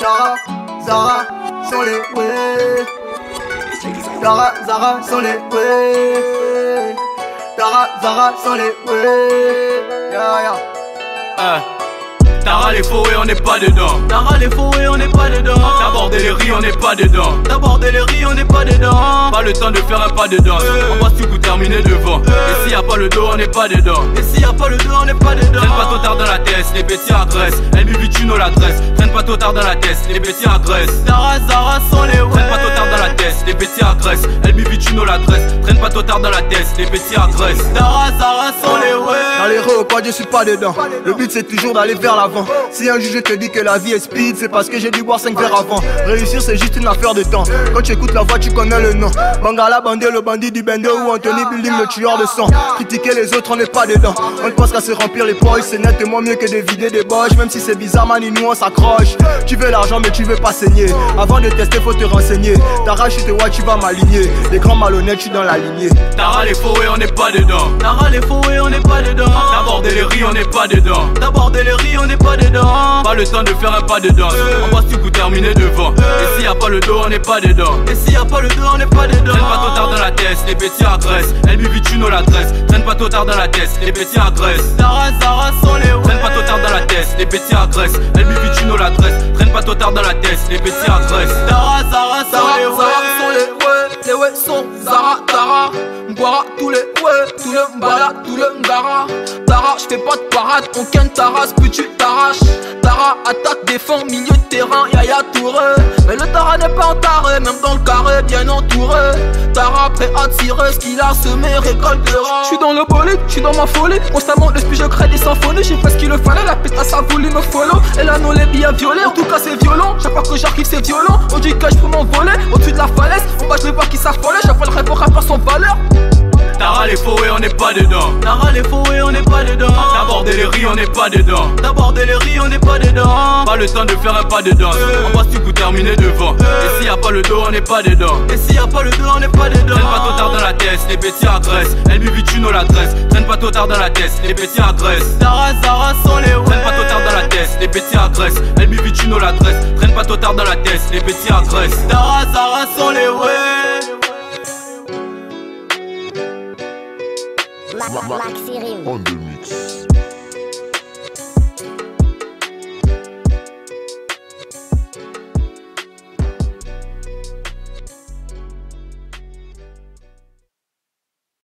Zara, Zara, sont les ouais. Zara, Zara, sont les ouais. Zara, Zara, sont les ouais. Tara les faux et on n'est pas dedans. Tara les faux et on n'est pas dedans. D'aborder les riz, on n'est pas dedans. D'aborder les riz, on n'est pas dedans. Pas le temps de faire un pas de danse. On va tout terminer devant. Et s'il y a pas le dos, on n'est pas dedans. Et s'il y a pas le dos, on n'est pas dedans. Traîne pas trop tard dans la tête, les petits agressent. Elle bibituno la tresse. Traîne pas trop tard dans la tête, les petits agressent. Tara, Zara sont les ouais. Traîne pas trop tard dans la tête, les petits agressent. Elle bibituno la tresse. Traîne pas trop tard dans la tête, les petits agressent. Tara, Zara sont les ouais. Dans les rues, quoi, je suis pas dedans. Le but c'est toujours d'aller vers l'avant. Si un juge te dit que la vie est speed, c'est parce que j'ai dû boire 5 verres avant. Réussir c'est juste une affaire de temps. Quand tu écoutes la voix, tu connais le nom. Bangala Bandé, le bandit du Bendo, ou Anthony Building, le tueur de sang. Critiquer les autres, on n'est pas dedans. On ne pense qu'à se remplir les poches, c'est nettement mieux que de vider des boches. Même si c'est bizarre, man, nous on s'accroche. Tu veux l'argent, mais tu veux pas saigner. Avant de tester, faut te renseigner. T'arraches, tu te vois, tu vas m'aligner. Les grands malhonnêtes, tu dans la lignée. Tara les faux et on n'est pas dedans. Tara les faux et on n'est pas dedans. D'aborder les riz, on n'est pas dedans. D'aborder les riz, on n'est pas dedans. Pas le temps de faire un pas de danse. On va tout terminer devant. Et s'il y a pas le dos, on n'est pas dedans. Et s'il y a pas le dos, on n'est pas dedans. Traîne pas trop tard dans la tête, les petits agressent. Elle bibituno la tresse. Traîne pas trop tard dans la tête, les petits agressent. Tara, Zara sont les ouais. Traîne pas trop tard dans la tête, les petits agressent. Elle bibituno la tresse. Traîne pas trop tard dans la tête, les petits agressent. Tara, Zara sont les ouais. Sont les ouais. Les ouais sont Zara, Tara. M'boira tous les ouais. Tout le m'bala, tout le m'gara. Tara, j'fais pas de parade. On ken Taras, puis tu t'arraches. Tara attaque, défend, milieu de terrain, Yaya Touré. Mais le Tara n'est pas en taré, même dans le carré, bien entouré. Tara prêt à tirer, ce qu'il a semé, récoltera. J'suis dans le bolide, j'suis dans ma folie. Constamment l'esprit, je crée des symphonies. J'ai fait ce qu'il le fallait, la peste à sa voulu me follow. Et là, non, les billets violés, en tout cas c'est violent. Chaque fois que j'arrive, c'est violent. On dit que j'peux m'envoler, au-dessus de la falaise. On va, je vais voir qui s'affolait, j'appellerai pour rapport sans valeur. Tara les faux et on n'est pas dedans. Tara les faux et on n'est pas dedans. D'aborder les riz, on n'est pas dedans. D'aborder les riz, on n'est pas dedans. Pas le temps de faire un pas de danse. On va tout terminer devant. Et s'il y a pas le dos, on n'est pas dedans. Et s'il y a pas le dos, on n'est pas dedans. Traîne pas trop tard dans la tête, les petits agressent. Elle bibituno la tresse. Traîne pas trop tard dans la tête, les petits agressent. Tara, Zara sont les ouais. Traîne pas trop tard dans la tête, les petits agressent. Elle bibituno la tresse. Traîne pas trop tard dans la tête, les petits agressent. Tara, Zara sont les ouais. Maxi Rim. On the mix.